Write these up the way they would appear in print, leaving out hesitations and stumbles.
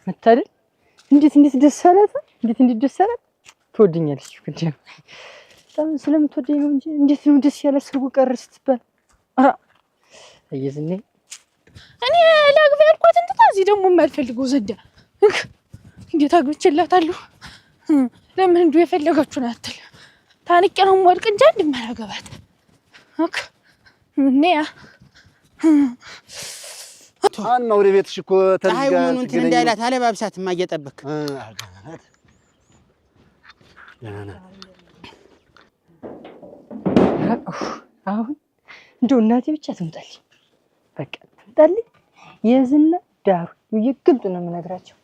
መታደል እንዴት ደስ አላት እንዴት ደስ አላት ትወደኛለች እንዴ በጣም ስለምትወደኝ ነው እንጂ እንዴት ነው ደስ ያለ ሰርጉ ቀረ ስትባል እየዝኔ እኔ ላግባ ያልኳት እንትን እዚህ ደግሞ የማልፈልገው ዘዳ እንዴት አግብቼላታለሁ ለምን እንደው የፈለጋችሁን አትል ታንቄ ነው የምወድቅ እንጂ እንደማላገባት ነያ አን ነው ወደ ቤትሽ እኮ ተልጋ አይሁን እንትን እንዳይላት አለባብሳትማ እየጠበክ አሁን እንደው እናቴ ብቻ ትምጣልኝ በቃ ትምጣልኝ የዝና ዳሩ ይግብጥ ነው የምነግራቸው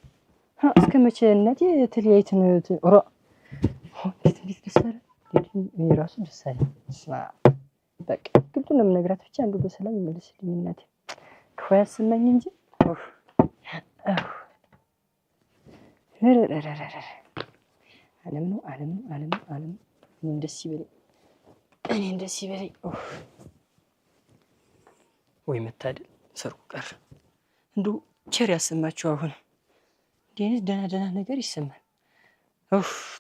እስከ መቼ እናቴ ተለያይተን እንዴት ደስ አለ ራሱ ደስ አለ በቃ ግብጥ ነው የምነግራት ብቻ እንደው በሰላም ይመልስልኝ እናቴ ክፉ ያሰማኝ እንጂ ዓለም እኔ ደስ ይበለኝ ወይ መታደል ሰርጉ ቀረ እንደው ቸር ያሰማችሁ አሁን እንዴት ደህና ነገር ይሰማል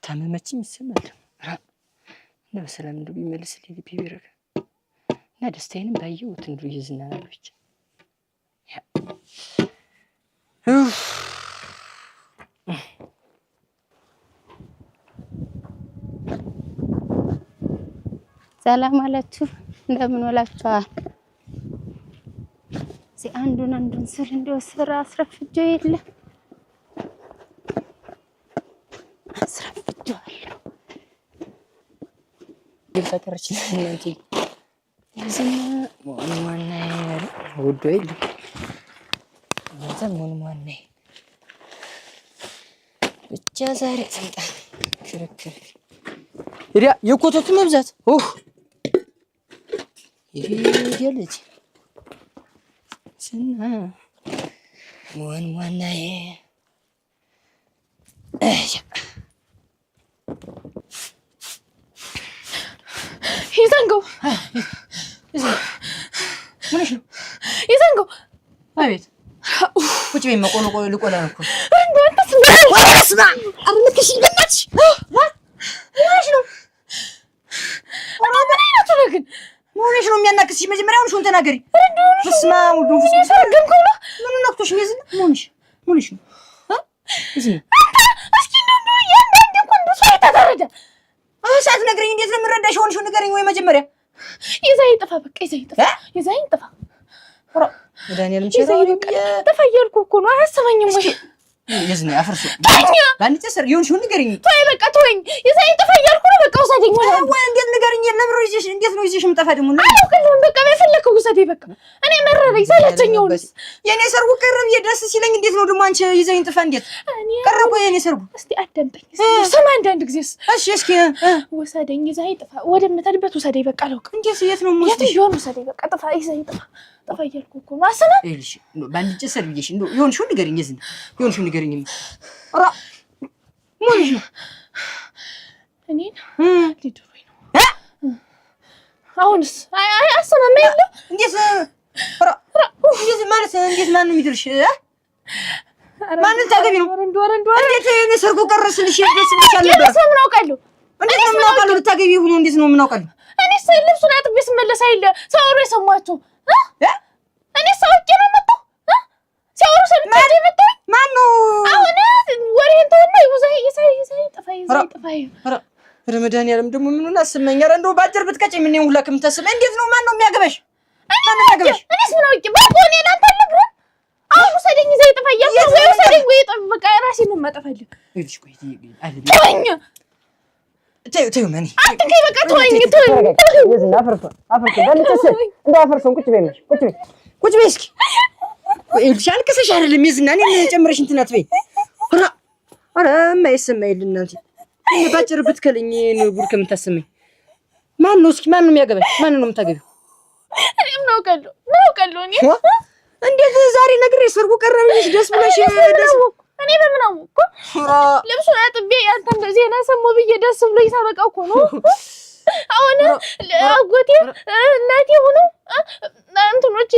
ታመመችኝ ይሰማል እንደው በሰላም እንደው ቢመልስልኝ ልቤ ቢረጋ እና ደስታዬንም ባየሁት እንደው ይዝናናል ብቻ ሰላም አላችሁ እንደምን ዋላችኋል? አንዱን ስል እንደው ስራ አስረፍጀው የለ አስረፍጀዋለሁ ይፈጠረች እናንተ ዝም ማና ወዶ ይል ዘመን ማና ብቻ ዛሬ ትምጣ ክርክር ይሪያ የኮተቱ መብዛት ይልጅ ስና ማናዬ ይዘንገው ምንሽ ነው ይዘንገው አቤት ቁጭ በይ መቆሎ ልቆላ ነው እኮ እንደው አንተስ ስማ አርልክሽ በእናትሽ ምንሽ ነው ግን ምንሽ ነው የሚያናክስሽ መጀመሪያውን ሹን ተናገሪ ስማ ወንዱ ሰረገምከው ነው ምን ነክቶሽ ነው ይዝን ምንሽ ነው እዚህ እስኪ እንደው ያንዳንዴ እንኳን እንደው ሰው ተደረደ ሰዓት ነግረኝ እንዴት ነው የምረዳሽ ሆንሽው ንገረኝ ወይ መጀመሪያ ይዘይ ጥፋ በቃ ይዘይ ጥፋ ዳንኤልም ቸራው ጥፋ እያልኩህ እኮ ነው አያሰማኝም ወይ የዝኔ አፈርሱ ባንቺ ሰር ይሁንሽው ንገረኝ ተይ በቃ ተወኝ ይዘይ ጥፋ እያልኩህ ነው በቃ ውሰደኝ ወይ እንዴት ንገረኝ ለምሮ ይዘሽ እንዴት ነው ይዘሽ ምጠፋ ደግሞ አላውቅልህም በቃ በፈለከው ውሰደኝ በቃ እኔ መረረኝ ሰለቸኝውስ የኔ ሰርጉ ቀረብ የደስ ሲለኝ እንዴት ነው ደግሞ አንቺ ይዘኝ ጥፋ እንዴት ቀረብ የኔ ሰርጉ እስቲ አዳምጠኝ ስማ አንዳንድ ጊዜስ እሺ እስኪ ውሰደኝ ይዘይ ጥፋ ወደምትሄድበት ውሰደኝ በቃ አላውቅም እንዴት የት ነው የት ይሆን ውሰደኝ በቃ ጥፋ ይዘይ ጥፋ እያልኩህ እኮ ነው አሰማ እሺ ባንቺ ሰር ብዬሽ እንደው ይሁንሽው ንገረኝ የዝን ይሁንሽው ንገረኝ ኧረ ምንሽ ነው እኔን ሊድሩኝ ነው አሁንስ አሰማማ የለ እንዴት ኧረ እንዴት ማለት እንዴት ማን ነው የሚድርሽ ማንን ታገቢ ነው እንዴት እኔ ሰርጉ ቀረስልሽ ደስ ብሎሻል ነበር እኔ ምን አውቃለሁ እንዴት ነው ምን አውቃለሁ ልታገቢ ሆኖ እንዴት ነው ምን አውቃለሁ እኔስ ልብሱን አጥቤ ስመለስ አይደለ ሲያወሩ የሰማችሁ እኔ ሰውቄ ነው መጣው ሲያወሩ ሰምቼ መጣው ማን ነው አሁን ወሬን ተወና ይዘይ ጥፋ ረመዳን ያለም ደግሞ ምኑን አስመኝ ኧረ እንደው ባጭር ብትቀጭኝ ምን ሁላ ከምታስበኝ እንዴት ነው ማን ነው የሚያገበሽ ማን ነው የሚያገበሽ እኔስ ምን አውቄ ባቆኔ ላንተ ልብረን አሁን ውሰደኝ ይዘይ ጥፋ እያልኩ ውሰደኝ ወይ በቃ ራሴን ነው የማጠፋልህ እሺ ቆይ ተወኝ ተይው ማን አትከይ በቃ ተወኝ የዝና አፈርሶ ባልተሰ እንዳፈርሶን ቁጭ በይ እስኪ ይልሽ አልከሰሽ አይደለም የዝና እኔ ጨምረሽ እንትን አትበይ ኧረ የማይሰማኝ እናንተ እኔ ባጭር ብትከለኝ ነው ጉድ ከምታሰማኝ ማን ነው እስኪ ማን ነው የሚያገባሽ ማን ነው የምታገቢው እኔ ምን አውቃለሁ እኔ እንዴት ዛሬ ነግሬሽ ሰርጉ ቀረብልሽ ደስ ብሎሽ ደስ እኔ በምን አወቅኩ ልብሱን አጥቤ ያንተ እንደዚህ ዜና ሰማሁ ብዬ ደስ ብሎኝ ሳበቃው እኮ ነው አሁን አጎቴ እናቴ ሆኖ እንትኖች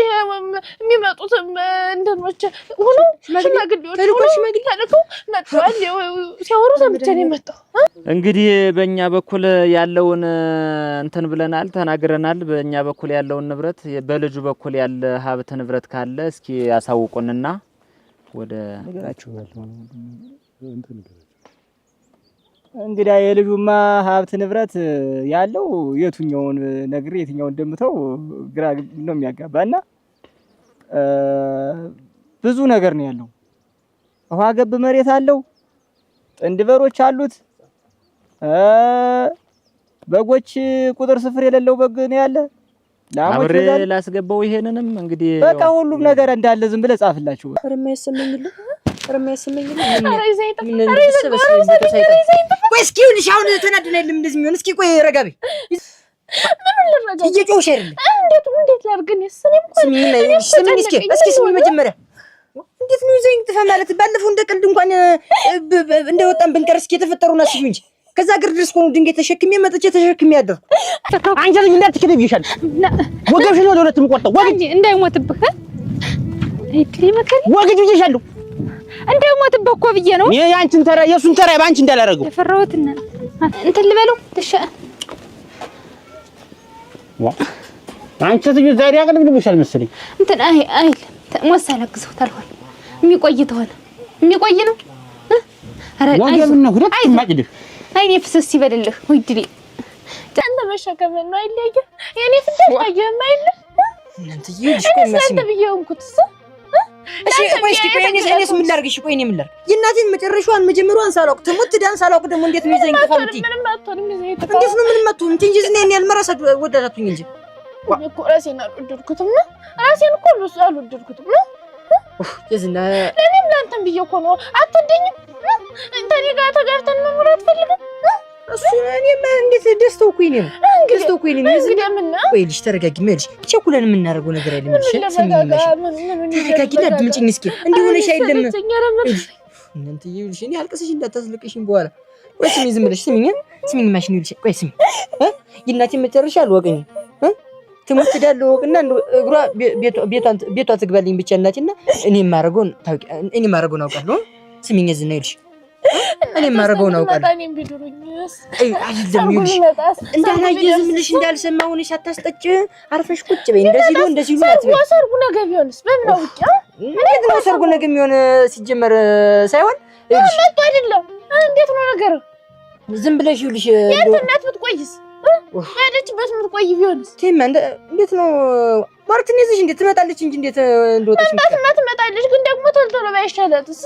የሚመጡት እንትኖች ሆኖ ሽማግሌዎች ተልከው መጥተዋል። ሲያወሩ ሰምቼ ነው የመጣው። እንግዲህ በእኛ በኩል ያለውን እንትን ብለናል፣ ተናግረናል። በእኛ በኩል ያለውን ንብረት በልጁ በኩል ያለ ሀብት ንብረት ካለ እስኪ ያሳውቁንና ወደ ነገራችሁ ያለው እንትን እንግዲህ የልጁማ ሀብት ንብረት ያለው የቱኛውን ነግሬ የትኛውን እንደምተው ግራ ነው የሚያጋባና ብዙ ነገር ነው ያለው። ውሃ ገብ መሬት አለው፣ ጥንድ በሮች አሉት፣ በጎች ቁጥር ስፍር የሌለው በግ ነው ያለ። ላሞች ላስገባው ይሄንንም እንግዲህ በቃ ሁሉም ነገር እንዳለ ዝም ብለህ ጻፍላችሁ። እስኪ ይኸውልሽ አሁን ተናደና የለም እንደዚህ የሚሆን እስኪ ቆይ ረጋ በይ። እየጮህሽ አይደለም እንዴት ላድርግ? እስኪ ስሚ መጀመሪያ እንዴት ነው ይዘኝ ጥፋ ማለት? ባለፈው እንደ ቀልድ እንኳን እንደወጣን ብንቀር እስኪ የተፈጠሩን አስቢ እንጂ ከዛ ግር ድረስ ሆኖ ድንጋይ ተሸክሜ መጥቼ ተሸክሜ ያደርኩ አንቺ ልጅ እንዳትከደብ ይሻል ወገብሽን ወደ ሁለት የምቆርጠው ወግጅ እንዳይሞትብህ አይትሊ መከሪ ወግጅ ይሻለው እንዳይሞትብህ እኮ ብዬ ነው። ያንቺን ተራ የሱን ተራ ባንቺ እንዳላረገው የፈራሁትና እንትን ልበለው ተሻ አንቺ ትዩ ዛሬ ያቀልብልብሻል መሰለኝ እንትን አይ ሞሳለግዘው ታልሆነ የሚቆይ ተሆነ የሚቆይ ነው። አረ ወገብና ሁለት ማጭድ አይኔ ፍስስ ይበልልህ ወይ ድሊ አንተ መሸከም ነው አይለየ የኔ ፍስስ አየማ አይለ እንት ይልሽ ቆይ ተብየውንኩት እሺ ቆይ እስኪ ቆይ እኔስ ምን ላድርግ? እሺ ቆይ እኔ ምን ላድርግ? የእናቴን መጨረሻዋን መጀመሪያዋን ሳላውቅ ትሞት ዳን ሳላውቅ ደግሞ እንዴት ነው ይዘኝ ተፋምቲ? እንዴት ነው ምንም አትሆንም እንጂ እኔ ያልመራሳ ወዳታቱኝ እንጂ እኮ ራሴን አልወደድኩትም ነው ራሴን እኮ አልወደድኩትም ነው የዝና እኔም ላንተም ብዬ እኮ ነው አትወደኝም እንተኔ ጋር ተጋርተን መኖር አትፈልግም እሱ እኔማ እንዴት ደስተው እኮ ይኔ ነው ደስተው እኮ ይኔ ነው ወይ ልጅ ተረጋጊ መልሽ ቸኩለን የምናደርገው ነገር አይደለም ልጅ ሰሚኝሽ ተረጋጊና አድምጪኝ እስኪ እንዲህ ሆነሽ አይደለም እናንተ ይልሽ እኔ አልቀሰሽ እንዳታስለቅሽኝ በኋላ ወይ ስሚ ዝም ብለሽ ስሚኝ ማሽን ይልሽ ቆይ ስሚ የእናቴ መጨረሻ አልወቀኝ ትምህርት ዳለው ወቅና እግሯ ቤቷ ትግባልኝ ብቻ እናቴና እኔ ማረጋውን ታውቂ እኔ ማረጋውን አውቃለሁ ስሚኝ ዝና ይልሽ እኔ ማረጋውን አውቃለሁ እኔም ቢዱሩኝስ አይደለም ይልሽ እንዳላየ ዝም ብለሽ እንዳልሰማውን ሳታስጠጭ አርፈሽ ቁጭ በይ እንደዚህ ነው አትበይ ሰርጉ ነገ ቢሆንስ በምን አውቄ እንዴት ነው ሰርጉ ነገ የሚሆን ሲጀመር ሳይሆን ይልሽ መጥቶ አይደለም እንዴት ነው ነገር ዝም ብለሽ ይልሽ እናት ብትቆይስ ሄደችበት ምትቆይ ቢሆንስ ተማ እንዴት ነው ማርቲን ይዘሽ እንዴት ትመጣለች እንጂ እንዴት እንደወጣሽ ትመጣለች ግን ደግሞ ቶልቶሎ ባይሻላትስ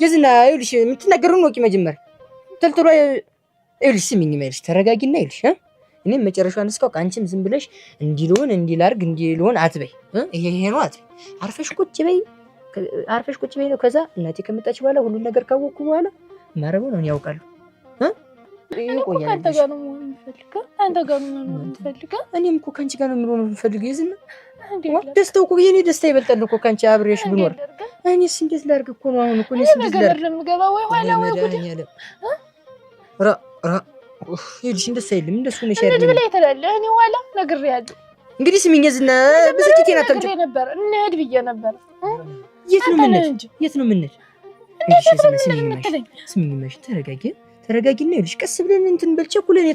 የዝና ይልሽ የምትናገሩን ወቂ መጀመር ቶልቶሎ ይልሽ ስሚኝ ማለት ተረጋጊና ይልሽ እኔም መጨረሻውን እስካው አንቺም ዝም ብለሽ እንዲላርግ እንዲልሆን አትበይ ይሄ ነው አትበይ አርፈሽ ቁጭ በይ ነው ከዛ እናቴ ከመጣች በኋላ ሁሉ ነገር ካወኩ በኋላ ማረበው ነው ያውቃሉ ይቆያል አንተ ጋር ነው የምፈልገው እኔም እኮ ካንቺ ጋር ነው የምፈልገው ይዝና ደስታው እኮ የኔ ደስታ ይበልጣል እኮ ካንቺ አብሬሽ ብኖር እኔስ እንዴት ላድርግ እኮ ነው አሁን እኮ እኔስ እንዴት ላድርግ ለምገባ ወይ ኋላ ወይ ጉድ ይልሽ እንደሱ አይደለም እንደሱ ነው ሸር እንዴ ብለህ ተላልህ እኔ ኋላ ነግሬያለሁ እንግዲህ ስሚኝ ዝና በስጭቴና ተምጭ ነበር እንሄድ ብዬ ነበር የት ነው ምንሄድ ስሚኝ ማሽ ተረጋጊና ይልሽ ቀስ ብለን እንትን በል ቸኩለን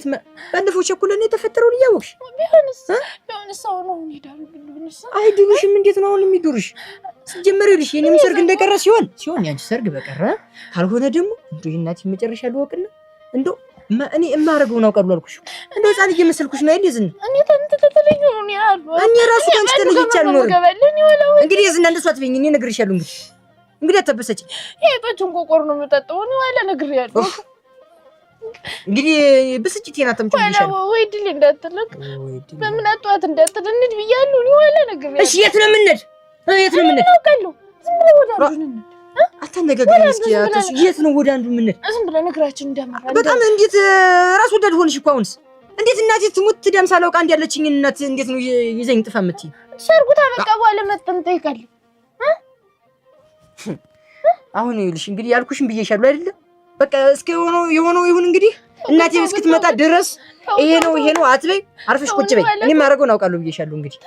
ባለፈው ቸኩለን የተፈጠረውን እያወቅሽ ቢሆንስ ሰው ነው ይዳሩ ቢሆንስ አይዱርሽም እንዴት ነው አሁን የሚዱርሽ ሲጀመር ይልሽ የኔም ሰርግ እንደቀረ ሲሆን ያንቺ ሰርግ በቀረ ካልሆነ ደግሞ እንደው የእናቴ መጨረሻ ልወቅና እንደው እኔ የማረገውን አውቃለሁ አልኩሽ እንደው ህፃን እየመሰልኩሽ ነው አይደል ዝና እኔ ተንተተለኝ ነው ያለው እኔ ራሱ ካንቺ ተለይቻለሁ ነው እንግዲህ ዝና እንደሱ አትበይኝ እኔ ነግሬሻለሁ እንግዲህ አትበሰጪ የቶችን ቆቆር ነው የምጠጣው እኔ ዋላ ነግሬያለሁ እንግዲህ ብስጭቴና ተምጭ ይሻል ወይ ድል እንዳትልክ በምን አጥዋት እንዳትልንድ ብያለሁ ነው ዋላ ነገር እሺ የት ነው የምንሄድ አውቃለሁ ዝም ብለው ወደ አንዱ ነው አታነጋግረኝ እስኪ አታሱ የት ነው ወደ አንዱ የምንሄድ ዝም ብለው ነግራችን እንደማራ በጣም እንዴት ራስ ወዳድ ሆንሽ እኮ አሁንስ እንዴት እናቴ ትሙት ትዳም ሳላውቃ አንድ ያለችኝ እናት እንዴት ነው ይዘኝ ጥፋ የምትይ ሰርጉ ታበቃ በኋላ መጥተን ጠይቃለሁ አሁን ይልሽ እንግዲህ ያልኩሽን ብዬሻለሁ አይደል በቃ እስኪ የሆነው ይሁን እንግዲህ እናቴ እስክትመጣ ድረስ ይሄ ነው አትበይ። አርፈሽ ቁጭ በይ። እኔ ማረገውን አውቃለሁ ብዬሻለሁ። እንግዲህ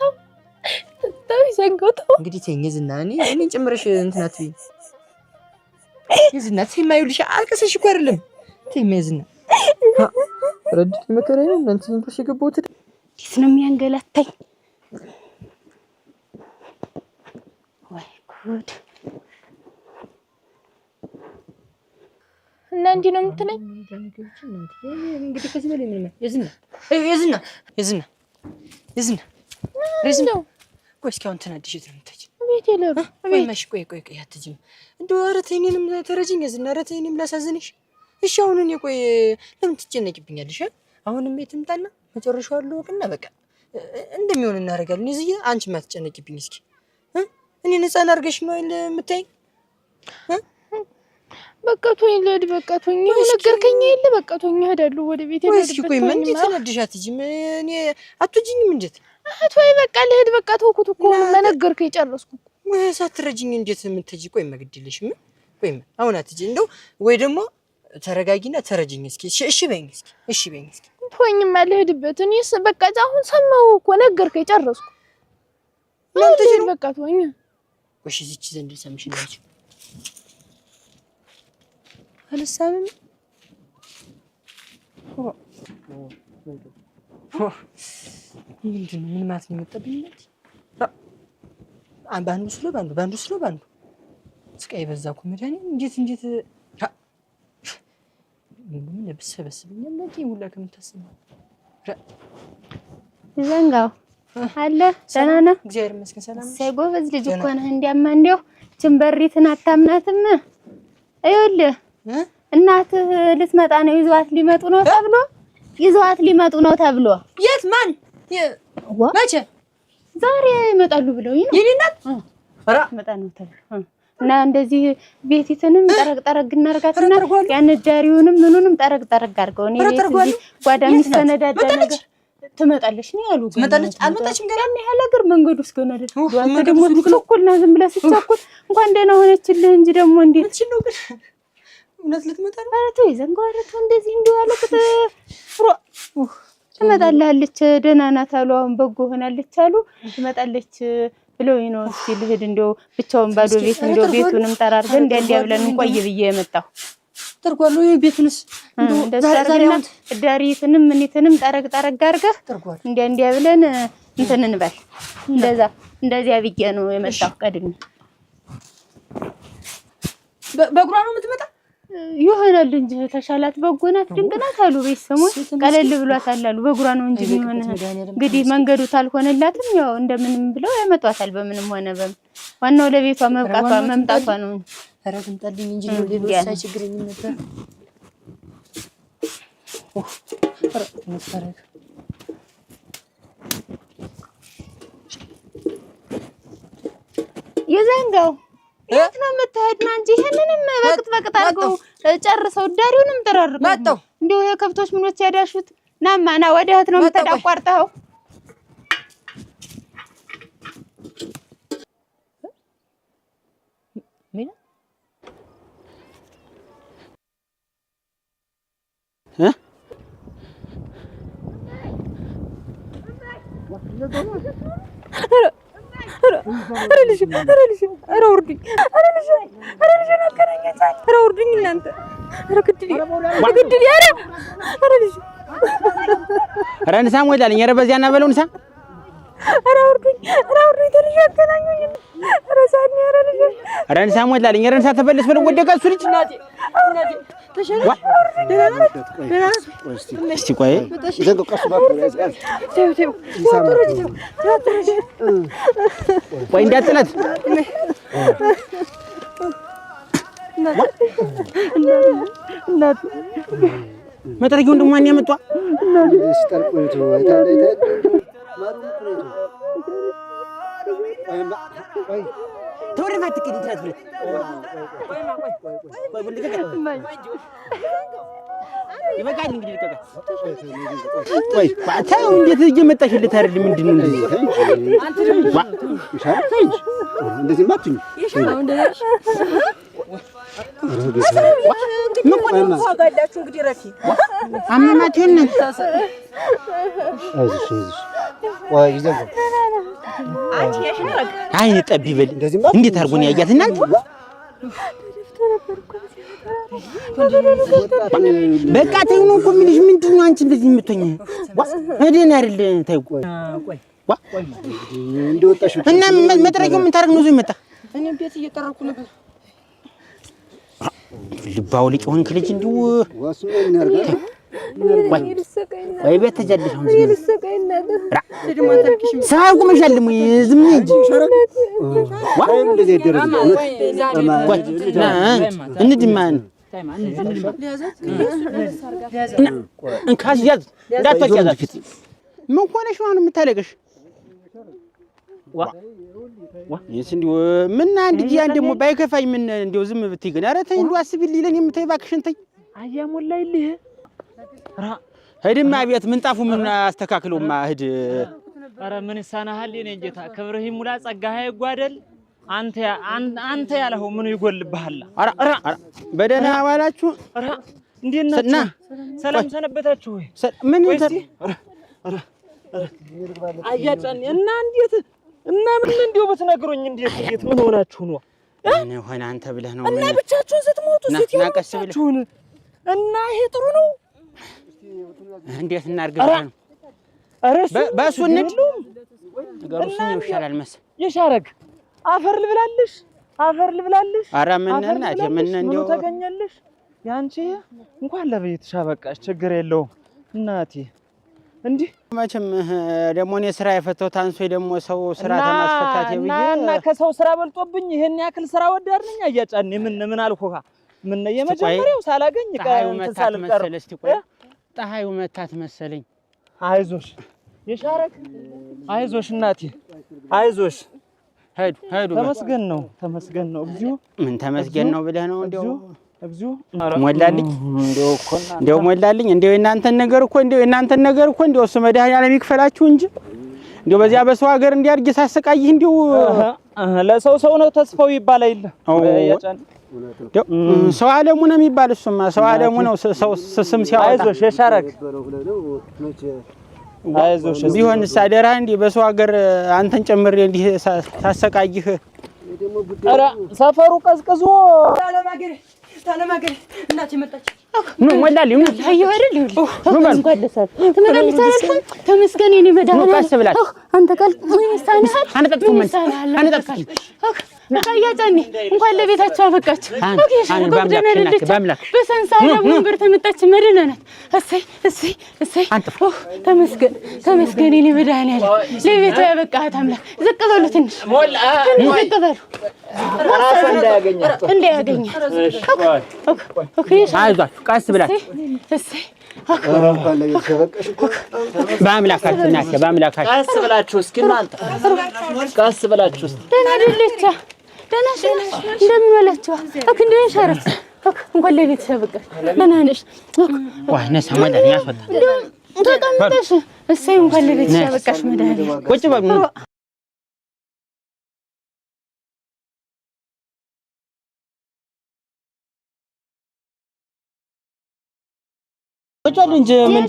ተው ይዘንጎት እንግዲህ ተይኝ ዝና እኔ ጭምረሽ እንትን አትበይ። ዝና ተይኝ ማይልሽ አልቀሰሽ እኮ አይደለም። ተይኝ ዝና ረድ መከራ ነው እናንተ ዝንቶሽ የገባሁት እንዴት ነው የሚያንገላታኝ? ወይ ጉድ! እና እንዲህ ነው የምትለኝ? እንግዲህ ከዚህ በላይ ምን የዝና ቆይ እስኪ አሁን ተናድሽ ትምታች ቤት የለሩ ወይ ማሽ ቆይ አትጂም እንደው ኧረ ተይ እኔንም ተረጂኝ የዝና ኧረ ተይ እኔም ላሳዝንሽ። እሺ አሁን እኔ ቆይ ለምን ትጨነቂብኛለሽ? አሁንም የትምጣና መጨረሻው አለውና በቃ እንደሚሆን እናደርጋለን። እዚህ አንቺ ማትጨነቂብኝ እስኪ እኔ ነፃን አድርገሽ ነው አይደል የምታይኝ? በቃ ተወኝ ልሂድ። በቃ ተወኝ ነገርከኝ የለ በቃ ተወኝ እሄዳለሁ ወደ ቤት ወይ እስኪ ቆይ ምን ተናድሽ አትጂም እኔ አትጂኝም እንዴት አትወይ በቃ ልሂድ። በቃ ተውኩት እኮ መነገርከኝ ጨረስኩ። ወይ ሳትረጂኝ እንዴት የምትጂ? ቆይ መግድልሽ ምን ቆይ አሁን አትጂ እንደው ወይ ደግሞ ተረጋጊና ተረጂኝ እስኪ እሺ በይኝ እስኪ ተወኝማ ልሂድበት። እኔስ በቃ አሁን ሰማሁ እኮ ነገርከኝ ጨረስኩ። ለምን በቃ ተወኝ። ወሽ እዚች ዘንድ ሰምሽ እንዴ አልሳብም ምንድን ምን ማለት ነው የመጣብኝ? ባንዱ ስለ ባንዱ ስቃይ በዛ እኮ መድኃኒት እንዴት ምን ለብሰበስብኝ እንዴ ሁላ ከምታስበው ዘንጋው አለ ደህና ነህ? እግዚአብሔር ይመስገን ሰላም ነሽ? ጎበዝ ልጅ እኮ ነህ። እንዲያማ እንደው ችንበሪትን አታምናትም? ይኸውልህ እናትህ ልትመጣ ነው ይዘዋት ሊመጡ ነው ተብሎ የት ማን መቼ ዛሬ ይመጣሉ ብለውኝ ነው የኔ እናት መጣ ነው ተብሎ እና እንደዚህ ቤቲትንም ጠረግ እናርጋትና ያን ዳሪውንም ምኑንም ጠረግ አድርገው እኔ እዚህ ጓዳ የሚስተነዳዳ ነገር ትመጣለች ነው ያሉ። ትመጣለች አልመጣችም ገና ያን ያህል ሀገር መንገዱ እስከሆነ አይደል ዷት ደግሞ ትኩልኩልና ዝም ብለህ ስትቸኩል እንኳን ደህና ሆነችልህ እንጂ ደግሞ እንዴት ነው ግን እውነት ልትመጣ ነው? ኧረ ተይ ዘንጋው አረቱ እንደዚህ እንዲዋለክ ትመጣለች። ደህና ናት አሉ። አሁን በጎ ሆናለች አሉ። ትመጣለች ብለውኝ ነው። እስኪ ልሂድ እንደው ብቻውን ባዶ ቤት እንደው ቤቱንም ጠራርገን እንዲያ ብለን እንቆይ ብዬ የመጣሁ ጠርጓለሁ። ቤቱንስ እንደዛሬና ዳሪትንም ምኒትንም ጠረግ አድርገህ እንዲያ ብለን እንትን እንበል። እንደዚያ ብዬ ነው የመጣሁ። ቀድሜ በእግሯ ነው የምትመጣ ይሆናል እንጂ ተሻላት። በጎ ናት ድንቅ ናት አሉ። ቤተሰቦች ቀለል ብሏታል አሉ። በእግሯ ነው እንጂ የሚሆነ እንግዲህ መንገዱ ታልሆነላትም ያው እንደምንም ብለው ያመጧታል። በምንም ሆነ በምን ዋናው ለቤቷ መምጣቷ ነው። ኧረ ትምጣልኝ እንጂ ሌሎች ሳይቸግረኝም ነበር። የዘንጋው የት ነው የምትሄድ? ና እንጂ ይሄንንም በቅጥ አድርገው ጨርሰው ዳሪውንም ተራርቀው እንደው የከብቶች ምኖች ያዳሹት ናማ ና ወደ እህት ነው የምትዳቋርጠው። ምን ቆይ እንዳትለት መጥረጊውን ደግሞ ማን ያመጣ? ይበቃል እንግዲህ ልቀቀ። ቆይ ባታው እንዴት እየመጣሽልት አይደል? ምንድነው እንደዚህ? አንተ ደግሞ ይሻል እንጂ እንደዚህ ማጥኝ ምን ዋጋላችሁ እንግዲህ ረፊ አመማቴን ወይ ይዘው አንቺ ያሽነቅ አይኔ ጠብ ይበል እንዴት አድርጎ ነው ያያት እናንተ በቃ ተይው ነው እኮ የምልሽ ምንድነው አንቺ እንደዚህ የምትሆኝ እኔን አይደል ተይው ቆይ እንደወጣሽ እና መጥረጊያው ምን ታረግ ነው እዚህ መጣ እኔም ቤት እየጠራኩ ነበር ልባው ልጅ ሆንክ ልጅ እንዲው ዋስሙ ምን ያርጋል ወይ ቤት ተጀልሽ አሁን ሳይቁምሻል ዝም እንጂ ወይ እንደዚህ ይደረግ እንድማን እንካስ ያዝ እንዳትወጪ ፊት ምን ሆነሽ ነው አሁን የምታለቅሽ ይስ እንዲው ምን አንድ ጊያን ደግሞ ባይከፋኝ ምን እንዲው ዝም ብትይ ግን ኧረ ተይ እንዲው አስቢልኝ ለኔ የምታይ እባክሽን ተይ አያሞላይልህ ሄድማ ቤት ምንጣፉ ምን አስተካክለውማ ሄድ ኧረ ምን ይሳናሃል የኔ ጌታ ክብርህ ይሙላ ጸጋህ ይጓደል አንተ ያለኸው ምን ይጎልብሃል ኧረ በደህና ዋላችሁ ኧረ እንዴት ናችሁ ሰላም ሰነበታችሁ ወይ ምን አያጫን እና እንዴት እና ምን እንዲው በተናገሩኝ እንዴት ምን ሆናችሁ ነው እኔ ሆነ አንተ ብለህ ነው እና ብቻችሁን ስትሞቱ ስትያቀስብልሁን እና ይሄ ጥሩ ነው እንዴት እናርግብህ ነው በእሱ እንድሉም ነገሩስ ነው ይሻላል መሰል የሻረግ አፈር ልብላልሽ ኧረ ምን እናት ምን እንደው ተገኘልሽ ያንቺ እንኳን ለቤትሽ አበቃሽ ችግር የለውም እናቴ እንዴ መቼም ደሞ እኔ ስራ የፈተው ታንሶ ደሞ ሰው ስራ ተማስፈታት ይብዬ እና ከሰው ስራ በልጦብኝ ይሄን ያክል ስራ ወዳር ነኝ አያጫኔ ምን አልኩህ ምን የመጀመሪያው ሳላገኝ ተሳልቀር እስቲ ቆይ ፀሐዩ መታት መሰለኝ አይዞሽ የሻረክ አይዞሽ እናቴ አይዞሽ ሄዱ ተመስገን ነው እግዚኦ ምን ተመስገን ነው ብለህ ነው እግዚኦ ሞላልኝ እንደው እናንተን ነገር እኮ እንደው እሱ መድኃኒዓለም ይክፈላችሁ እንጂ እንደው በዚያ በሰው ሀገር እንዲያርግ ሳሰቃይህ እንደው ለሰው ነው ተስፋው ይባል አይደል ያጫን ሰው ዓለሙ ነው የሚባል እሱማ ሰው ዓለሙ ነው ሰው ስም ሲያወጣ አይዞሽ የሻረክ አይዞሽ ቢሆን ሳደራ እንዴ በሰው ሀገር አንተን ጨምሬ እንዲህ ሳሰቃይህ ኧረ ሰፈሩ ቀዝቅዞ ታለማገር እናቴ መጣች ነው ሞላልኝ ነው አየው አይደል ተመስገን የኔ መድኃኒዓለም አንተ ቃል ምን ይሳናል አንጠጥኩም ታያጫኔ እንኳን ለቤታቸው አበቃችሁ በአምላክ በሰንሳላ ወንበር ተመጣች መድናናት እሰይ ተመስገን የኔ መድኃኒዓለም ለቤቱ ያበቃት አምላክ ዝቅ በሉ ትንሽ ዝቅ በሉ ራስ እንዳያገኝ አይዟችሁ ቀስ ብላችሁ በአምላካችሁ ቀስ ብላችሁ እስኪ እናንተ ቀስ ብላችሁ እስኪ ደህና እንደምን ዋላችሁ እንደምን ሻረክ እንኳን ለቤት ያበቃሽ ደህና ነሽ ነሳ መዳን ያስወጣ ተቀምጠሽ እሰይ እንኳን ለቤት ያበቃሽ መድኃኒዓለም ቁጭ በሉ ቁጭ እንጂ ምን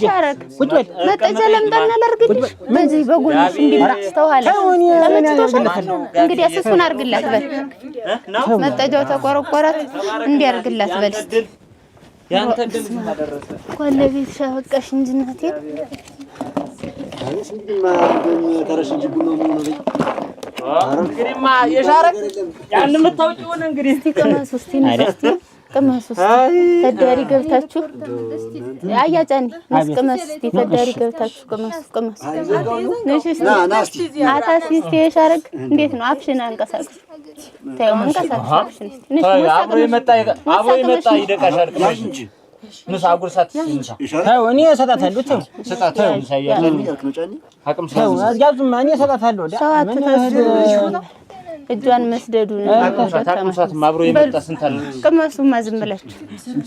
ቁጭ በል መጠጃ ለምጣና ላርግልሽ በዚህ በጎንሽ እንዲስተዋለ እንግዲህ አስሱን አርግላት በል መጠጃው ተቆረቆራት እንዲያርግላት በል ያንተ ድል ማደረሰ እንኳን ለቤትሽ አበቃሽ እንጂ እናቴ እንግዲህማ የሻረክ ያን የምታውቂውን እንግዲህ ቅመሱ ተዳሪ ገብታችሁ አያጫኒ መስቀመስ ተዳሪ ገብታችሁ ቅመሱ አታሲስቲ የሻረክ እንዴት ነው አፍሽን አንቀሳቅሽ ታዩ አንቀሳቅሽ አብሮ ይመጣ ይደቃሻል ቅመሽ እንጂ ምሳ ጉርሳት ታው እኔ ሰጣታለሁ ሰጣታለሁ ሳይያለኝ አቅም ሳይያዝ ያዙማ እኔ ሰጣታለሁ እጇን መስደዱን አቅምሳት አብሮ ይመጣ ስንት አለ ቅመሱማ ዝም ብላችሁ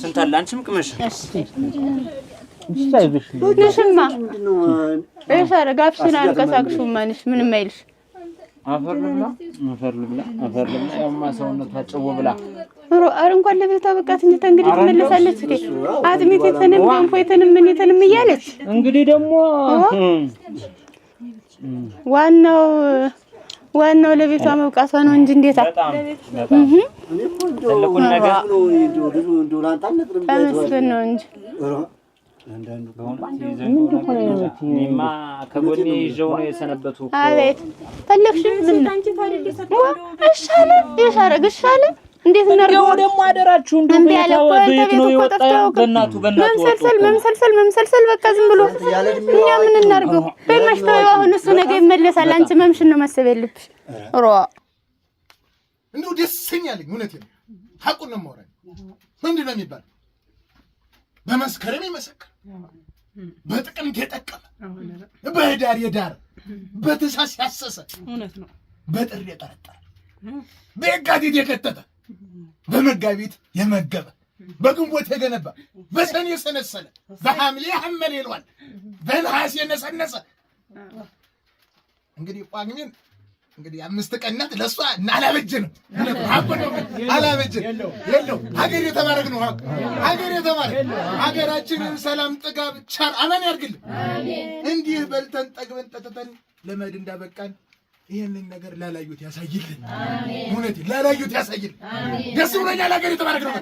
ስንት አለ አንቺም ቅመሽ ንሽማ እሻረግ አፍሽን አንቀሳቅሹማ ንሽ ምንም አይልሽ አፈር ልብላ ያውማ ሰውነቷ ጭው ብላ እንኳን ለቤቷ በቃት እንጂ እንግዲህ ትመለሳለች እንዴ አጥሚቴንም ገንፎይተንም ምንተንም እያለች እንግዲህ ደግሞ ዋናው ለቤቷ መብቃቷ ነው እንጂ እንዴታ ትልቁን ነገር ተመስገን ነው እንጂ እኔማ ከጎኔ ይዤው ነው የሰነበቱ። አቤት ፈለግሽ ምን አንቺ ታሪክ ይሻለ ይሻለ እንዴት እናርገው ደግሞ አደራችሁ እንደው ቤት ነው የወጣው በእናቱ መምሰልሰል በቃ ዝም ብሎ እኛ ምን እናርገው በመሽታው አሁን እሱ ነገ ይመለሳል አንቺ መምሽን ነው ማሰብ ያለብሽ እንደው ደስኛ አለኝ እውነቴን ሐቁን ነው የማወራኝ ምንድን ነው የሚባል በመስከረም ይመሰክር በጥቅምት የጠቀመ በህዳር የዳር በተሳስ ያሰሰ እውነት ነው በጥር የጠረጠረ በየካቲት የከተተ በመጋቢት የመገበ በግንቦት የገነባ በሰኔ የሰነሰለ በሐምሌ ሐመል ይሏል በነሐሴ የነሰነሰ እንግዲህ ጳጉሜን እንግዲህ 5 ቀናት ለሷ እናላበጀን አላበጀን የለው ሀገር የተባረክ ነው ሀገር የተባረክ ሀገራችንን ሰላም ጥጋብ ቻር አማን ያርግልን እንዲህ በልተን ጠግበን ጠጥተን ለመድ እንዳበቃን ይሄንን ነገር ላላዩት ያሳይልን እውነት ላላዩት ያሳይልን ደስ ብሎኛል ሀገር የተባረክ ነው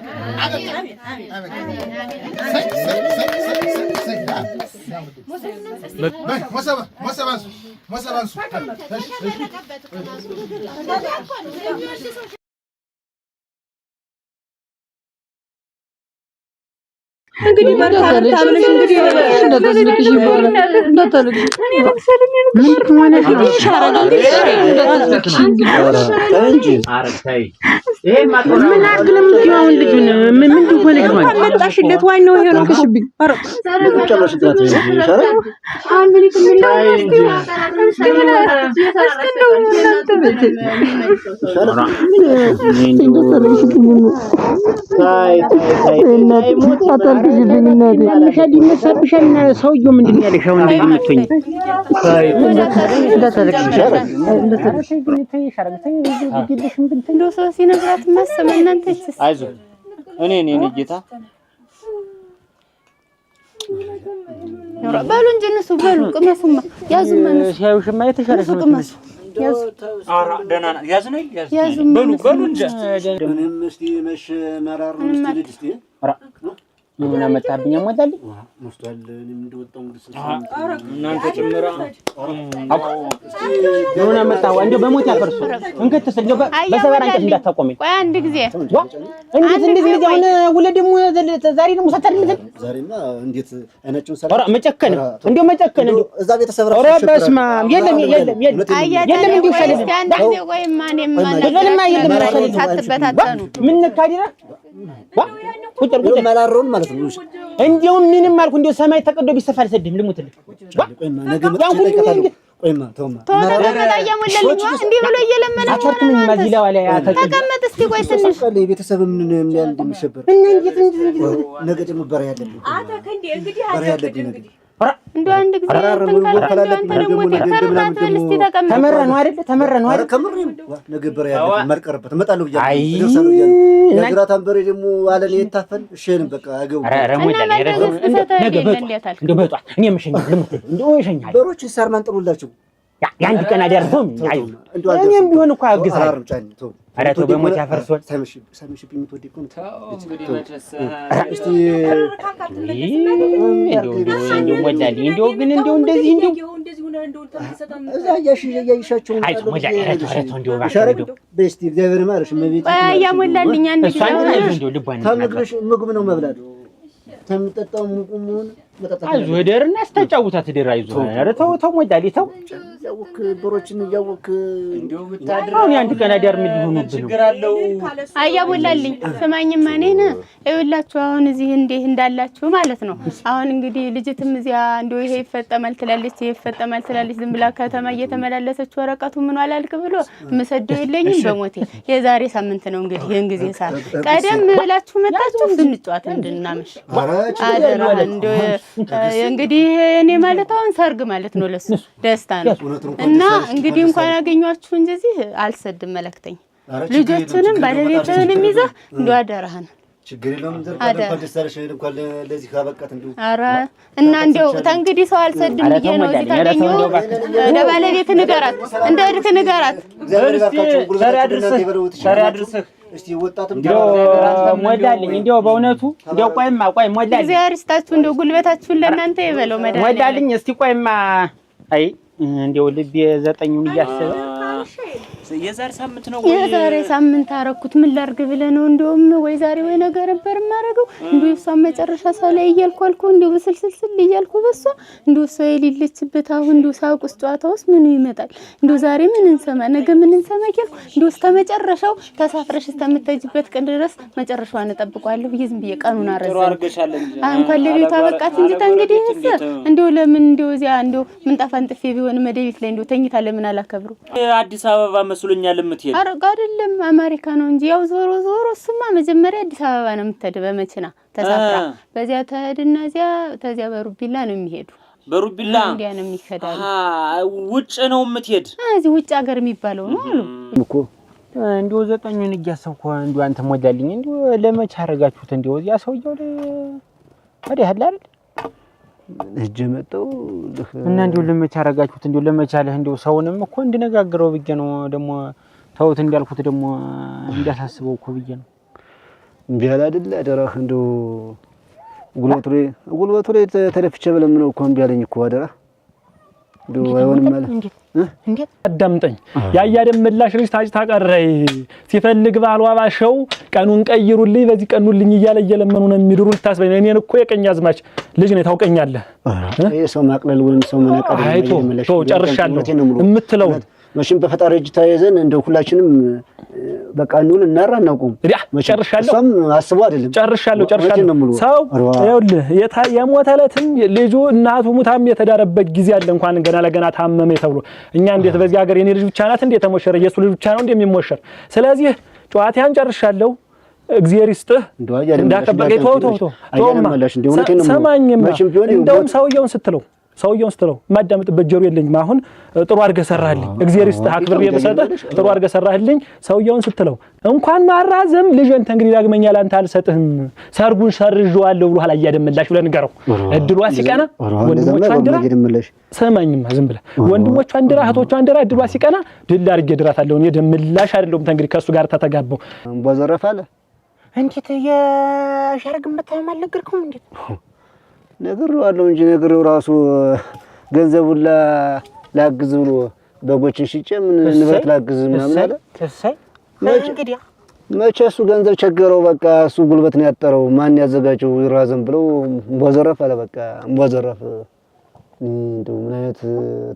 ሞሰባንሱ እንግዲህ ማርታብልሽ እንግዲህ እንደተዝልክሽ ይባላል እንደተልክሽ ምን ሆነሽ ነው እንደተዝልክሽ እንጂ አረታይ ይሄ ማጥራ ምን አግለም ይሁን ልጁን ምን ሆነሽ ነው አመጣሽለት ዋናው ይሄ ነው ከሽብኝ አረ ጨረሽ ዳት ይሻላል አሁን ሰውዬው ምንድን ነው ያለሽ? አሁን እንደምትሆኝ ሲነግራት ማሰማ እናንተስ አይዞህ እኔ ጌታ በሉ እንጂ እነሱ በሉ ቅመሱማ ያዙማ ሲያዩሽማ የተሻለሽ ነው ቅመሱ ያዙ አራ ደህና ያዝ ነው በሉ እንጂ ምንም እስቲ መሽ መራር ነው እስቲ ልጅ እስቲ አራ ምን አመጣብኝ አሟታልኝ መስቷል እኔም እንደወጣው እንግዲህ እናንተ ጭምራ ምን አመጣው እንደው በሞት ያፈርሱ እንከተስ እንደው በሰባራ እንጨት እንዳታቆመኝ ቆይ አንድ ጊዜ እንዴት አሁን ወለደሙ ዛሬ ደግሞ ሰተርልኝ ዛሬማ እንዴት አይናችሁን ሰራ አራ መጨከን እንደው መጨከን እንደው እዛ ቤተሰብ ራሱ አራ በስማ የለም እንደው ሸለ አንድ ጊዜ ቆይ ማንም ማንም ሳትበታተኑ ምን ነካዲራ ቁጥር መላሮን ማለት ነው እንደው ምንም አልኩ እንደው ሰማይ ተቀዶ ቢሰፋል ሰድም ልሙትልኝ ቆይማ ነገ መጥተቀታለሁ ቆይማ ተውማ ተቀመጥ እንዴ ብሎ እየለመናችሁ አታጥምኝ ማዚላው ላይ ተቀመጥ እስቲ ቆይ ትንሽ ቤተሰብ ምን ያህል እንደሚሸበር እንዴት ነገ ደግሞ በራ ያለብኝ በራ ያለብኝ ነገ እንደው አንድ ጊዜ ተመረ ነው አይደል ከምሬም ነገ በራ ያለብኝ መልቀርበት እመጣለሁ ብያለሁ ነገራት አንበሬ ደግሞ አለኔ የታፈን እሺን በቃ አገው ነገ እንደው በጧት እኔ መሸኛል ልሙት እንደው ይሸኛል በሮች ሳርማን ጥሩላችሁ ያንድ ቀን አደርሰው እኔም ቢሆን እኮ አግዛለሁ ኧረ ተው በሞት ያፈርሰው ሰምሽ ቢምትወዲ እኮ እስቲ እንደው ወዳልኝ እንደው ግን እንደው እንደዚህ እንደው እዛ ያይሻቸው እንደው በስቲ እግዚአብሔር ማርሽ መቤት ያሞላልኝ አንድ ጊዜ እንደው ልባን ታምግሽ ምግብ ነው መብላት ተምጠጣው ሙቁም ሆነ መጣጣ አይዞህ ደርና አስተጫውታት ደር አይዞህ ኧረ ተው ወዳሊ ተው ያውክ በሮችን ያውክ እንደው ብታድር አሁን አንድ ቀን አዳር ምን ሊሆኑ ችግር አለው አያሞላልኝ ስማኝማ እኔን ይኸውላችሁ አሁን እዚህ እንዴ እንዳላችሁ ማለት ነው አሁን እንግዲህ ልጅትም እዚያ እንደው ይሄ ይፈጠማል ትላለች ዝም ብላ ከተማ እየተመላለሰች ወረቀቱ ምን አላልክ ብሎ መሰደው የለኝም በሞቴ የዛሬ ሳምንት ነው እንግዲህ ይሄን ጊዜ ሳል ቀደም ብላችሁ መጣችሁ እንድንጫወት እንድናመሽ አደራ እንደው እንግዲህ እኔ ማለት አሁን ሰርግ ማለት ነው ለሱ ደስታ ነው እና እንግዲህ እንኳን አገኛችሁ እንጂ እዚህ አልሰድም መልእክተኝ ልጆችንም ባለቤትህንም ይዘህ እንደው አደራህን ችግር የለውም እንኳን ደስ አለሽ እንኳን ለዚህ ካበቃት እንደው ኧረ እና እንደው ተንግዲህ ሰው አልሰድም ብዬ ነው እዚህ ታገኘው ለባለቤት ንገራት እንደድክ ንገራት ዛሬ አድርስህ እስቲ ወጣትም ሞላልኝ እንደው በእውነቱ እንደው ቆይማ ሞላልኝ እግዚአብሔር ይስጣችሁ እንደው ጉልበታችሁን ለእናንተ ይበለው መዳን ሞላልኝ እስቲ ቆይማ አይ እንደው ልቤ ዘጠኙን እያሰበ የዛሬ ሳምንት ነው ወይ የዛሬ ሳምንት አረኩት ምን ላርግ ብለህ ነው እንደውም ወይ ዛሬ ወይ ነገር ነበር ማረገው እንደው እሷን መጨረሻ ሳላይ እያልኩ እንደው በስልስል እያልኩ በሷ እንደው ሰው የሌለችበት አሁን እንደው ሳውቅስ ጨዋታውስ ምን ይመጣል እንደው ዛሬ ምን እንሰማ ነገ ምን እንሰማ እያልኩ እንደው እስከመጨረሻው ተሳፍረሽ እስከምትሄጂበት ቀን ድረስ መጨረሻዋን እጠብቀዋለሁ ብዬ ዝም ብዬ ቀኑን አረዘ እንኳን ለቤቷ በቃት እንጂ እንግዲህ እንደው ለምን እንደው እዚያ እንደው ምንጣፍ አንጥፌ ቢሆን መደቤት ላይ እንደው ተኝታ ለምን አላከብሩ አዲስ አበባ መስሎኛል የምትሄድ አረጋ አይደለም አሜሪካ ነው እንጂ ያው ዞሮ እሱማ መጀመሪያ አዲስ አበባ ነው የምትሄድ በመኪና ተሳፍራ በዚያ ተሄድና ተዚያ በሩቢላ ነው የሚሄዱ በሩቢላ እንዲያ ነው የሚከዳሉ ውጭ ነው የምትሄድ እዚህ ውጭ ሀገር የሚባለው ነው አሉ እኮ እንደው ዘጠኙን እያሰብኩ እንደው አንተ ሞላልኝ እንደው ለመቼ አረጋችሁት እንደው እዚያ ሰውየው ላይ ወዲህ አይደል እጅ መጣው እና እንደው ለመቼ አረጋችሁት እንደው ለመቼ አለህ እንደው ሰውንም እኮ እንድነጋግረው ብዬ ነው ደግሞ ተውት እንዳልኩት ደግሞ እንዳሳስበው እኮ ብዬ ነው እንዴ አይደል አደራህ እንደው ጉልበቱ ላይ ተደፍቼ ብለም ነው እኮ እንዴ ያለኝ እኮ አደራ እንደው አይሆንም ማለት እንዴት አዳምጠኝ ያያደም ምላሽ ልጅ ታጭ ታቀረይ ሲፈልግ ባልዋ ባሸው ቀኑን ቀይሩልኝ በዚህ ቀኑልኝ እየለመኑ ነው የሚድሩት ታስበኝ እኔን እኮ የቀኝ አዝማች ልጅ ነው ታውቀኛለህ ሰው ማቅለል ወይም ሰው መናቀር አይቶ ጨርሻለሁ እምትለው መቼም በፈጣሪ እጅ ታይዘን እንደው ሁላችንም በቃ እንውል እናራናቁም ጨርሻለሁ እሷም አስቦ አይደለም ጨርሻለሁ ሰው ይኸውልህ የሞተለትም ልጁ እናቱ ሙታም የተዳረበት ጊዜ አለ እንኳን ገና ለገና ታመመ ተብሎ እኛ እንዴት በዚህ ሀገር የኔ ልጅ ብቻ ናት እንዴ ተሞሸረ የሱ ልጅ ብቻ ነው እንደሚሞሸር ስለዚህ ጨዋታያን ጨርሻለሁ እግዚአብሔር ይስጥህ እንዳከበቀኝ ተውማ ሰማኝማ እንደውም ሰውየውን ስትለው ማዳምጥበት ጆሮ የለኝም አሁን ጥሩ አድርገህ ሰራህልኝ እግዚአብሔር ይስጥህ አክብሬ በሰጠህ ጥሩ አድርገህ ሰራህልኝ ሰውየውን ስትለው እንኳን ማራዘም ልጅን እንግዲህ ዳግመኛ ላንተ አልሰጥህም ሰርጉን ሰርዤዋለሁ ብሎ hala ያደምላሽ ብለህ ንገረው እድሏ ሲቀና ወንድሞቿ አንድራ ሰማኝማ ዝም ብለህ ወንድሞቿ አንድራ እህቶቿ አንድራ እድሏ ሲቀና ድል አድርጌ ድራታለሁ እኔ ደምላሽ አይደለም እንግዲህ ከሱ ጋር ተተጋባው እንቧዘረፋለ እንዴት የሻርግም መጣም አልነገርኩም እንዴት ነገርዋለሁ እንጂ ነገርው ራሱ ገንዘቡን ላግዝ ብሎ በጎችን ሽጬ ምን ንብረት ላግዝ ምናምን አለ ተሳይ እንግዲህ መቼ እሱ ገንዘብ ቸገረው በቃ እሱ ጉልበት ነው ያጠረው ማን ያዘጋጀው ይራዘም ብለው እንቧዘረፍ አለ በቃ እንቧዘረፍ እንደው ምን አይነት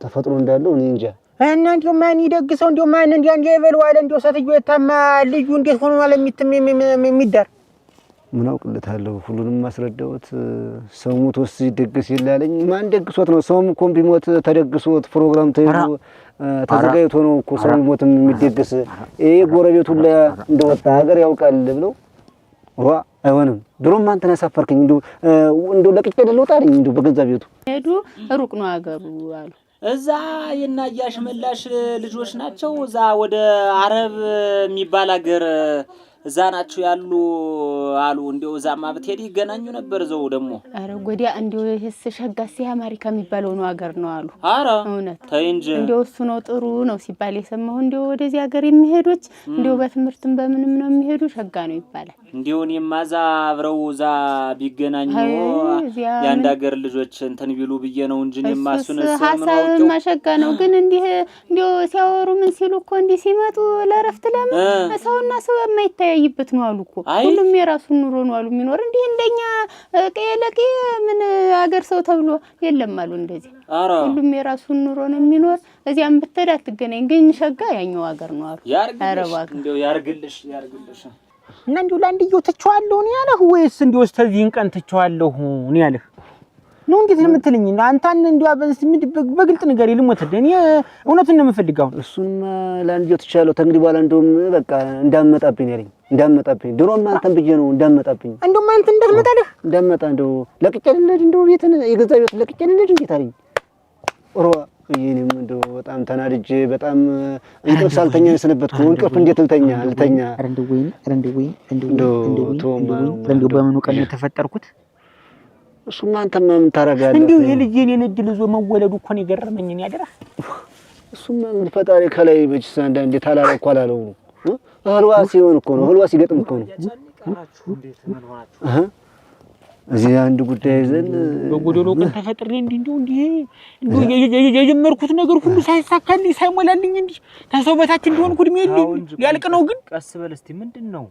ተፈጥሮ እንዳለው እኔ እንጃ እና እንደው ማን ይደግሰው እንደው ማን እንዲያ ይበልዋል እንደው ሰትዮ የታማ ልጁ እንዴት ሆኖ ማለት የሚዳር ምን አውቅለታለሁ ሁሉንም ማስረዳውት ሰው ሞቶስ ይደግስ ይላልኝ ማን ደግሶት ነው ሰውም እኮ ቢሞት ተደግሶት ፕሮግራም ተይዞ ተዘጋጅቶ ነው እኮ ሰው ሞትም የሚደግስ ጎረቤቱ ላይ እንደወጣ ሀገር ያውቃል ብለው አይሆንም ድሮም አንተ ነሳፈርከኝ እንደው ለቅቄ ልወጣልኝ እንደው በገዛ ቤቱ ሄዱ ሩቅ ነው ሀገሩ አሉ እዛ የናያሽ መላሽ ልጆች ናቸው እዛ ወደ አረብ የሚባል ሀገር እዛ ናቸው ያሉ አሉ እንደው እዛማ ብትሄድ ይገናኙ ነበር ዘው ደግሞ አረ ጎዲያ እንደው ይሄስ ሸጋሲ አሜሪካ የሚባለው ነው ሀገር ነው አሉ አረ እውነት ተይንጂ እንደው እሱ ነው ጥሩ ነው ሲባል የሰማሁ እንደው ወደዚህ ሀገር የሚሄዱት እንደው በትምህርትም በምንም ነው የሚሄዱ ሸጋ ነው ይባላል እንደው እኔማ እዛ አብረው እዛ ቢገናኙ የአንድ ሀገር ልጆች እንትን ቢሉ ብዬ ነው እንጂ እኔማ እሱን ሀሳብ ማሸጋ ነው ግን እንደው ሲያወሩ ምን ሲሉ እኮ እንዲህ ሲመጡ ለረፍት ለምን ሰውና ሰው የማይታያይበት ነው አሉ እኮ ሁሉም የራሱን ኑሮ ነው አሉ የሚኖር እንዲህ እንደኛ ቀየለቂ ምን ሀገር ሰው ተብሎ የለም አሉ እንደዚህ ሁሉም የራሱን ኑሮ ነው የሚኖር እዚያም ብትሄድ አትገናኝ ግን ሸጋ ያኛው ሀገር ነው አሉ ያርግልሽ እንደው ያርግልሽ እና እንደው ላንድየው ተቻዋለሁ ነው ያለህ ወይስ እንደው እስከዚህን ቀን ተቻዋለሁ ነው ያለህ ነው እንዴት ለምትልኝ አንተን እንደው በግልጥ ነገር ይልሞትልኝ እኔ እውነቱን ነው የምፈልገው እሱንማ ላንድየው ተቻለው ተንግዲህ በኋላ እንደውም በቃ እንዳመጣብኝ ያለኝ እንዳመጣብኝ ድሮም አንተን ብዬ ነው እንዳመጣብኝ እንደውም አንተ እንዳትመጣልህ እንዳመጣ እንደው ለቅቄልህ እንደው ቤትን የገዛ ቤት ለቅቄልህ እንዴት አለኝ እኔም እንደው በጣም ተናድጄ በጣም እንቅልፍ ሳልተኛ የሰነበትኩ ነው። እንቅልፍ እንዴት ልተኛ እንደው በምኑ ቀን የተፈጠርኩት እሱማ አንተማ ምን ታረጋለህ? እንደው የልጄን እድል ይዞ መወለዱ እኮ ነው የገረመኝ። እኔ አደራ እሱማ ምን ፈጣሪ ከላይ በጅስ አንዳንዴ ታላላ እኮ አላለው ነው። ህልዋ ሲሆን እኮ ነው ህልዋ ሲገጥም እኮ ነው። እዚህ አንድ ጉዳይ ይዘን በጎደሎ ቀን ተፈጥሬ እንዲህ የጀመርኩት ነገር ሁሉ ሳይሳካልኝ ሳይሞላልኝ እንዲህ ከሰው በታች እንደሆንኩ እድሜ ሊያልቅ ነው። ግን ቀስ በል እስቲ ምንድነው?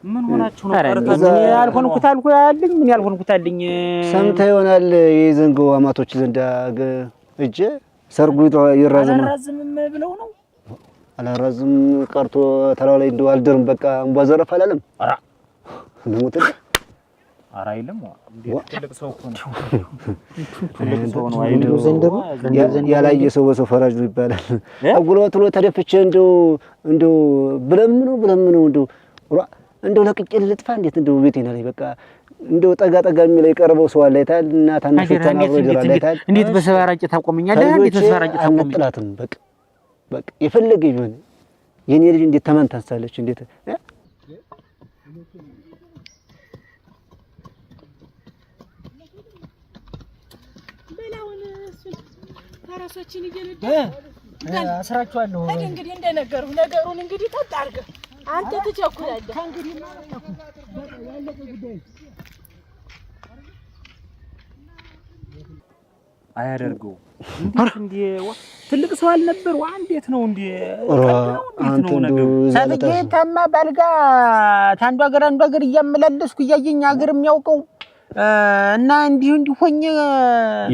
ምን ሆናችሁ ነው? ምን ያልሆንኩት አልኩኝ ምን ያልሆንኩት አለኝ። ሰምተህ ይሆናል የዘንገው አማቶች ዘንዳ እጄ ሰርጉ ይራዘም ብለው ነው። አላራዝም ቀርቶ ተራው ላይ እንደው አልደርም በቃ እንቧ ዘረፍ አላለም። አራ ለሞት አራ አይልም። እንዴት ትልቅ ሰው እኮ ነው። ትልቅ ሰው ነው አይደል? ዘንደሩ ያላየ ሰው በሰው ፈራጅ ነው ይባላል። አጉልበትሎ ተደፍቼ እንደው ብለምነው እንደው ለቅቄ ልጥፋ እንዴት እንደው ቤቴና ላይ በቃ እንደው ጠጋ የሚለው የቀረበው ሰው አለ አይታል እና ታናሽታና አብሮ ይጀራል አይታል። እንዴት በሰባራጭ ታቆመኛለህ? እንዴት በሰባራጭ ታቆመኛለህ? በቃ የፈለገ ይሁን የኔ ልጅ እንዴት ተመንታሳለች እንዴት በላውን ታራሶችን ይገለጥ አስራቸዋለሁ። እንግዲህ ነገሩን እንግዲህ ተጣርገ አንተ ትቸኩላለህ። እንግዲህ ያለቀ ጉዳይ አያደርገው እንዴ ትልቅ ሰው አልነበር? እንዴት ነው እንዴ? አንተ እንደው ሰብጌታማ ባልጋ ታንዱ ሀገር አንዱ ሀገር እያመላለስኩ እያየኝ ሀገር የሚያውቀው እና እንዲሁ ሆኜ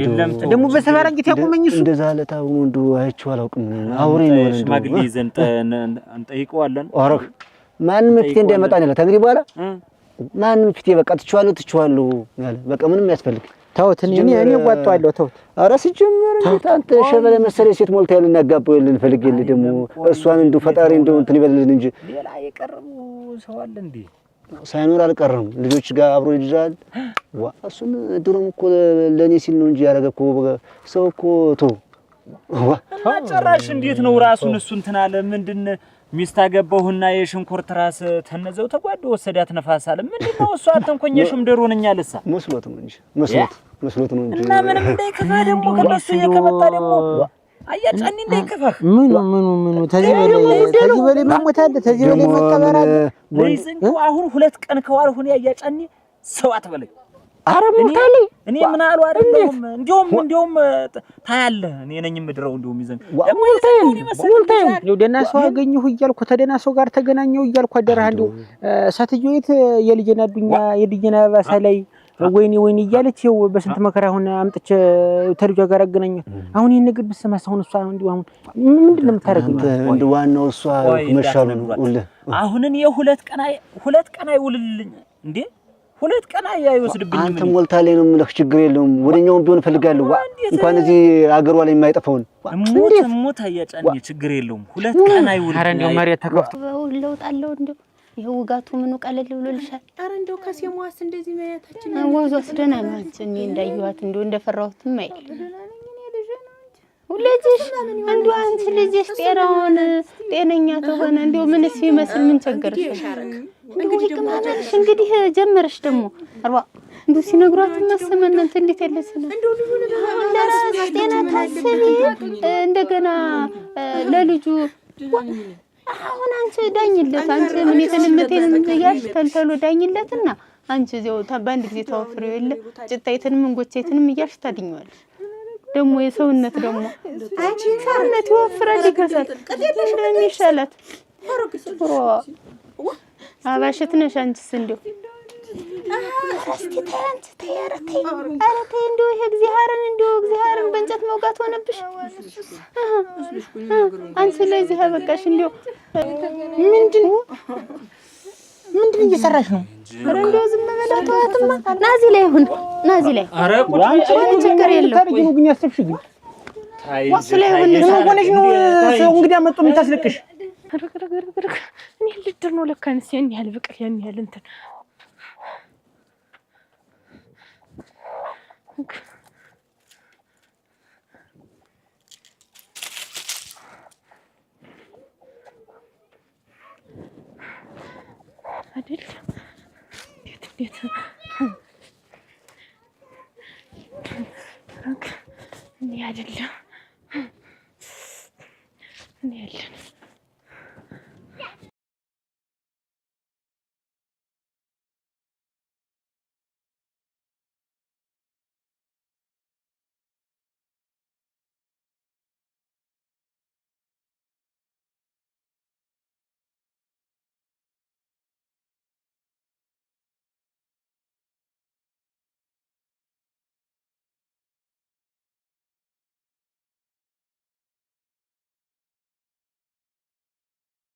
የለም ደግሞ በሰባራንጊት ያቆመኝ እሱ እንደዛ ለታው እንደው አይቼው አላውቅም። አውሬ ነው እንደው ሽማግሌ ዘንጠ እንጠይቀዋለን። አረክ ማንም ፊቴ እንዳይመጣ ነው ተንግዲህ በኋላ ማንም ፊቴ በቃ ትችዋለሁ ያለ በቃ ምንም ያስፈልግ ተውት። እኔ ዋጣዋለሁ ተውት። ኧረ ሲጀመር አንተ ሸበለ መሰለኝ ሴት ሞልታ ያለ እናጋባው ያለን ፈልጌልህ ደግሞ እሷን እንደው ፈጣሪ እንደው እንትን ይበልልን እንጂ ሌላ የቀረቡ ሰው አለ እንዴ? ሳይኖር አልቀረም። ልጆች ጋር አብሮ ይጅራል። እሱን ድሮም እኮ ለኔ ሲል ነው እንጂ ያረገ እኮ ሰው እኮ ጨራሽ እንዴት ነው ራሱን እሱ እንትን አለ። ምንድን ሚስት አገባሁና የሽንኩርት ራስ ተነዘው ተጓዶ ወሰዳት ነፋስ አለ። ምንድነው እሱ አተንኮኝ የሽምደሩንኛ ለሳ መስሎት ነው እንጂ መስሎት ነው እንጂ እና ምንም እንዳይከፋ ደግሞ ከነሱ የከመጣ ደግሞ አያጫኒ እንዳይከፋህ ምኑ ተዚህ በላይ መሞት አለ። ተዚህ በላይ መቀበር አለ። ለይዘንኩ አሁን 2 ቀን ከዋልሁን ያያጫኒ ሰው አትበለኝ። አረ ሞታለኝ እኔ ምን አሉ አይደለም። እንዲያውም ታያለህ እኔ ነኝ ምድረው እንዲያውም ይዘን ሞልታኝ ነው ደና ሰው አገኘሁ እያልኩ ተደና ሰው ጋር ተገናኘሁ እያልኩ አደረህ እንደው ሳትጆይት የልጄና ዱኛ የልጄና ባሳ ላይ ወይኔ እያለች ይኸው በስንት መከራ አሁን አምጥቼ ተልጇ ጋር አገናኘሁ። አሁን ይሄን ነገር ብትሰማስ አሁን እሷ እንዲሁ አሁን ምንድን ነው የምታረገው? እንደ ዋናው እሷ መሻሉ ነው። አሁን የ2 ቀን አይውልልኝ እንዴ 2 ቀን አይወስድብኝ። አንተ ሞልታለኝ ነው የምልህ። ችግር የለውም ወደኛው ቢሆን እፈልጋለሁ። እንኳን እዚህ አገሯ ላይ የማይጠፋውን ሞት አያጫኝ ችግር የለውም 2 ቀን አይውልልኝ። ኧረ እንደው መሬት ተከፍቶ ለውጣለሁ እንደው ይሄው ውጋቱ ምኑ ቀለል ብሎልሻል? ኧረ እንደው ከሴሟስ እንደዚህ ማያታችን ወዟስ ደህና ነው። እኔ እንዳየኋት እንደው እንደፈራሁትም አይደል ልጅሽ እንደው አንቺ ልጅሽ ጤነኛ ተሆነ እንደው ምንስ ይመስል ምን ቸገረሽ? እንግዲህ ጀመረሽ ደግሞ አርባ እንደው ሲነግሯት ማሰመን እንት እንዴት ያለሰና እንደው ለራስ ጤና ታስቢ እንደገና ለልጁ አሁን አንቺ ዳኝለት አንቺ ምን የተለመተን ያሽ ተልተሎ ዳኝለትና አንቺ እዚያው በአንድ ጊዜ ተወፍሪው የለ ጭጣይተንም እንጎቻይተንም ያሽ ታድኛለሽ። ደግሞ የሰውነት ደግሞ አንቺ ሰውነት ይወፍራል ይከሳል እንደሚሻላት አባሽት ነሽ አንቺስ እንደው አስቲ ታንቺ ታያረቴ እንደው ይሄ እግዚአብሔርን በእንጨት መውጋት ሆነብሽ። አንቺ ለዚህ አበቃሽ። እንደው ምንድን እየሰራሽ ነው? ኧረ እንደው ዝም ብለህ ተዋትማ። ናዚ ላይ ሁን ናዚ ላይ ኧረ ችግር የለውም። ታርጊው ግን ያሰብሽ ግን ወስ ላይ ሁን ሆነሽ ነው ሰው እንግዲህ አመጡ የምታስለቅሽ። እኔ ልድር ነው ለካንስ ያን ያህል ብቅህ ያን ያህል እንትን አይደል? እንዴት እኔ አይደለም